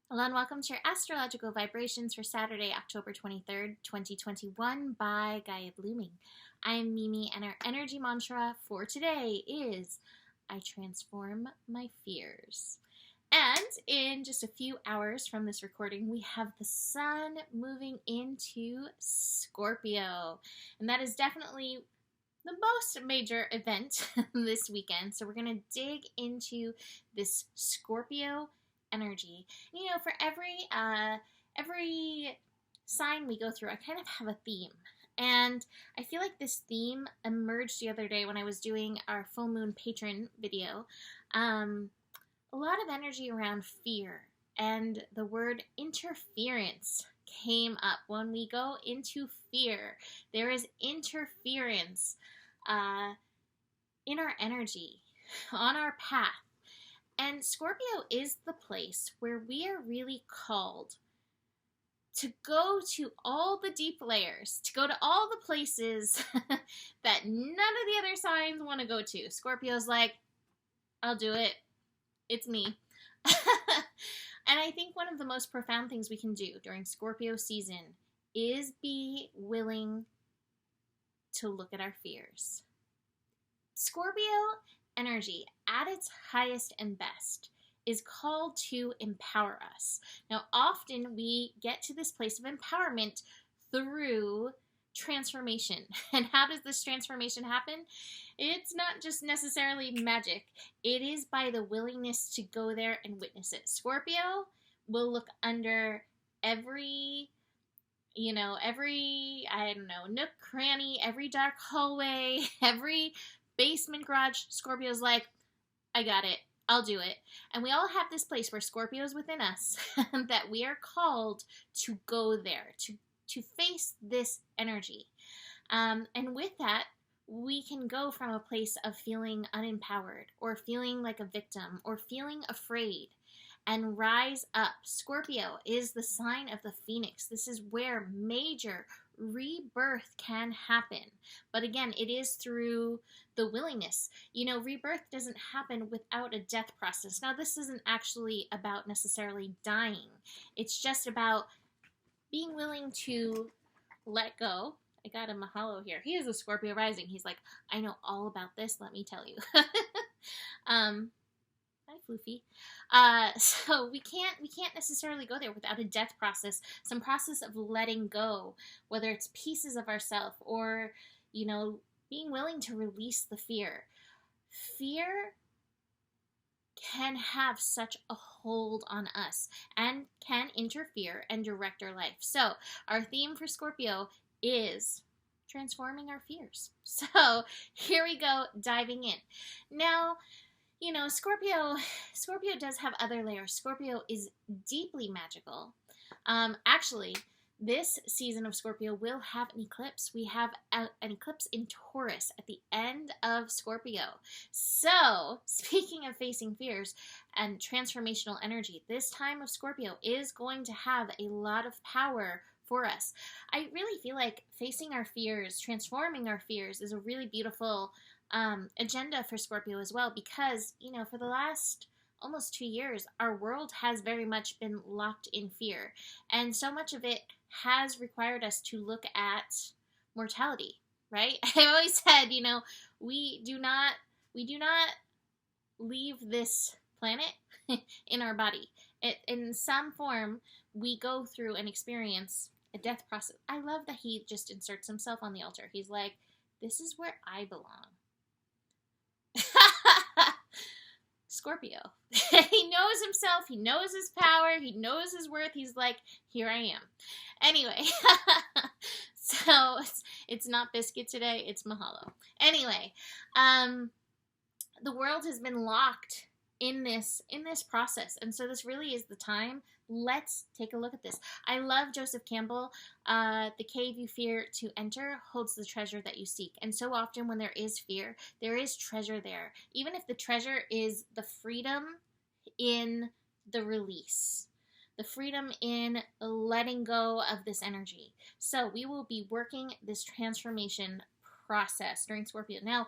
Hello and welcome to your astrological vibrations for Saturday, October 23rd, 2021 by Gaia Blooming. I am Mimi and our energy mantra for today is I transform my fears. And in just a few hours from this recording, we have the sun moving into Scorpio. And that is definitely the most major event this weekend. So we're going to dig into this Scorpio energy. For every sign we go through, I kind of have a theme. And I feel like this theme emerged the other day when I was doing our full moon patron video. A lot of energy around fear, and the word interference came up. When we go into fear, there is interference in our energy, on our path. And Scorpio is the place where we are really called to go to all the deep layers, to go to all the places that none of the other signs want to go to. Scorpio's like, I'll do it. It's me. And I think one of the most profound things we can do during Scorpio season is be willing to look at our fears. Scorpio energy at its highest and best is called to empower us. Now, often we get to this place of empowerment through transformation. And how does this transformation happen? It's not just necessarily magic. It is by the willingness to go there and witness it. Scorpio will look under every nook, cranny, every dark hallway, every basement, garage. Scorpio's like, I got it. I'll do it. And we all have this place where Scorpio's within us that we are called to go there, to face this energy. And with that, we can go from a place of feeling unempowered or feeling like a victim or feeling afraid and rise up. Scorpio is the sign of the phoenix. This is where major rebirth can happen. But again, it is through the willingness. Rebirth doesn't happen without a death process. Now, this isn't actually about necessarily dying. It's just about being willing to let go. I got a Mahalo here. He is a Scorpio rising. He's like, I know all about this, let me tell you. Hi, Floofy. So we can't necessarily go there without a death process, some process of letting go, whether it's pieces of ourselves or, being willing to release the fear. Fear can have such a hold on us and can interfere and direct our life. So our theme for Scorpio is transforming our fears. So here we go, diving in. Now, Scorpio does have other layers. Scorpio is deeply magical. Actually, this season of Scorpio will have an eclipse. We have an eclipse in Taurus at the end of Scorpio. So, speaking of facing fears and transformational energy, this time of Scorpio is going to have a lot of power for us. I really feel like facing our fears, transforming our fears is a really beautiful agenda for Scorpio as well, because, for the last almost 2 years, our world has very much been locked in fear. And so much of it has required us to look at mortality, right? I always said, we do not leave this planet in our body. In some form, we go through and experience a death process. I love that he just inserts himself on the altar. He's like, this is where I belong. Scorpio. He knows himself. He knows his power. He knows his worth. He's like, here I am. Anyway, so it's not biscuit today. It's Mahalo. Anyway, the world has been locked in this process, and so this really is the time. Let's take a look at this. I love Joseph Campbell. The cave you fear to enter holds the treasure that you seek. And so often when there is fear, there is treasure there. Even if the treasure is the freedom in the release, the freedom in letting go of this energy. So we will be working this transformation process during Scorpio. Now,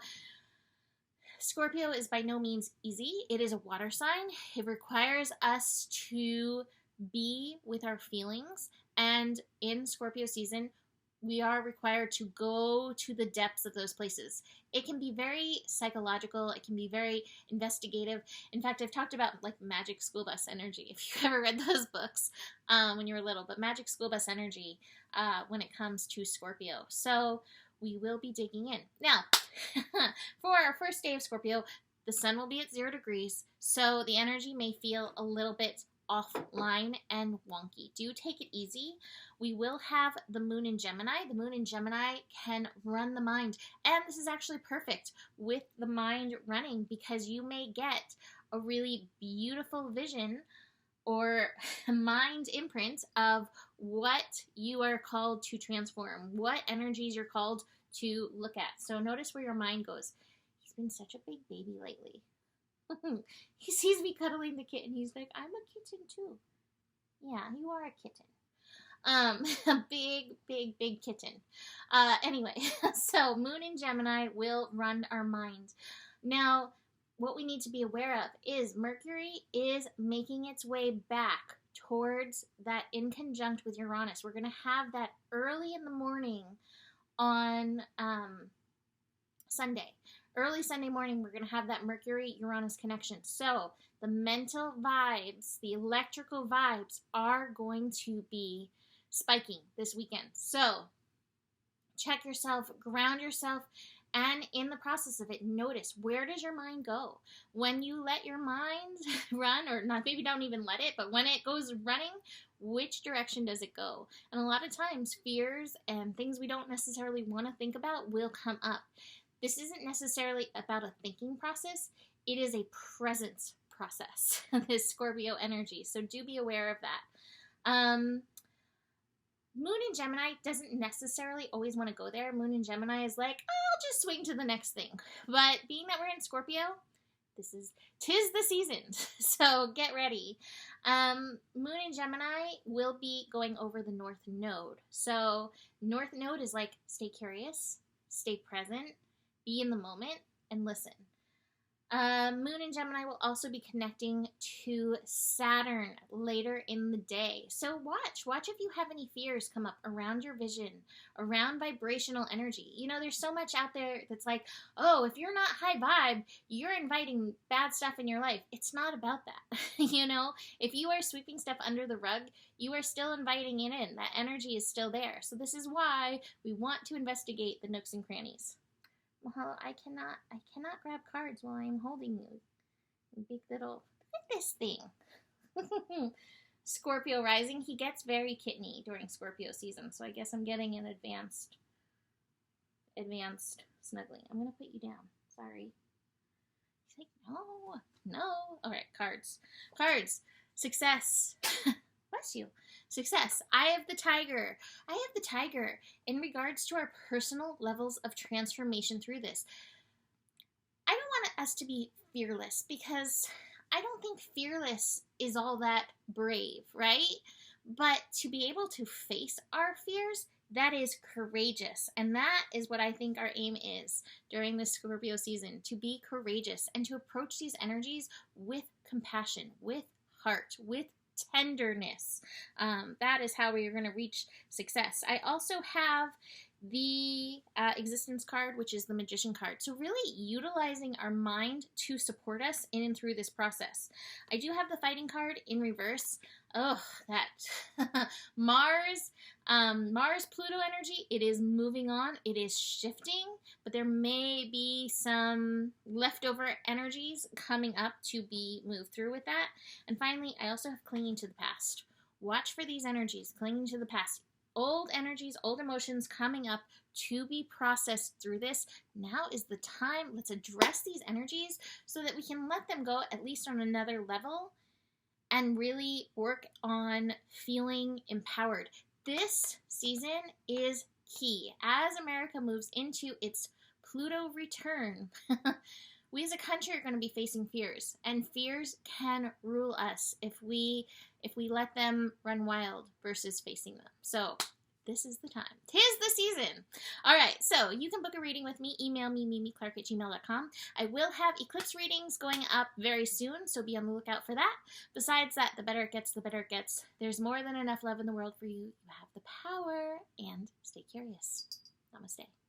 Scorpio is by no means easy. It is a water sign. It requires us to be with our feelings. And in Scorpio season, we are required to go to the depths of those places. It can be very psychological. It can be very investigative. In fact, I've talked about like magic school bus energy, if you've ever read those books when you were little, but magic school bus energy when it comes to Scorpio. So we will be digging in. Now, for our first day of Scorpio, the sun will be at 0 degrees, so the energy may feel a little bit offline and wonky. Do take it easy. We will have the moon in Gemini. The moon in Gemini can run the mind, and this is actually perfect with the mind running because you may get a really beautiful vision or mind imprint of what you are called to transform, what energies you're called to look at. So notice where your mind goes. He's been such a big baby lately. He sees me cuddling the kitten. He's like, I'm a kitten too. Yeah, you are a kitten. A big kitten. Anyway, so moon in Gemini will run our mind. Now, what we need to be aware of is Mercury is making its way back towards that in conjunct with Uranus. We're going to have that early in the morning on Sunday. Early Sunday morning, we're going to have that Mercury-Uranus connection. So the mental vibes, the electrical vibes are going to be spiking this weekend. So check yourself, ground yourself, and in the process of it, notice, where does your mind go? When you let your mind run, or not, maybe don't even let it, but when it goes running, which direction does it go? And a lot of times, fears and things we don't necessarily want to think about will come up. This isn't necessarily about a thinking process. It is a presence process, this Scorpio energy. So do be aware of that. Moon in Gemini doesn't necessarily always want to go there. Moon in Gemini is like, oh, I'll just swing to the next thing. But being that we're in Scorpio, tis the season. So get ready. Moon in Gemini will be going over the North Node. So North Node is like, stay curious, stay present, be in the moment, and listen. Moon in Gemini will also be connecting to Saturn later in the day. So watch if you have any fears come up around your vision, around vibrational energy. You know, there's so much out there that's like, oh, if you're not high vibe, you're inviting bad stuff in your life. It's not about that. You know, if you are sweeping stuff under the rug, you are still inviting it in. That energy is still there. So this is why we want to investigate the nooks and crannies. Well, I cannot grab cards while I'm holding you. Big little, look at this thing. Scorpio rising, he gets very kitteny during Scorpio season, so I guess I'm getting an advanced snuggling. I'm going to put you down. Sorry. He's like, no. All right, cards. Success. Bless you. Success. Eye of the Tiger. In regards to our personal levels of transformation through this, I don't want us to be fearless because I don't think fearless is all that brave, right? But to be able to face our fears, that is courageous. And that is what I think our aim is during this Scorpio season, to be courageous and to approach these energies with compassion, with heart, with tenderness. That is how we are going to reach success. I also have the existence card, which is the Magician card. So really utilizing our mind to support us in and through this process. I do have the Fighting card in reverse. Oh, that Mars Pluto energy. It is moving on. It is shifting, but there may be some leftover energies coming up to be moved through with that. And finally, I also have clinging to the past. Watch for these energies, clinging to the past. Old energies, old emotions coming up to be processed through this. Now is the time. Let's address these energies so that we can let them go at least on another level and really work on feeling empowered. This season is key. As America moves into its Pluto return, we as a country are going to be facing fears, and fears can rule us if we let them run wild versus facing them. So this is the time. 'Tis the season. All right, so you can book a reading with me. Email me, mimiclark@gmail.com. I will have eclipse readings going up very soon, so be on the lookout for that. Besides that, the better it gets, the better it gets. There's more than enough love in the world for you. You have the power, and stay curious. Namaste.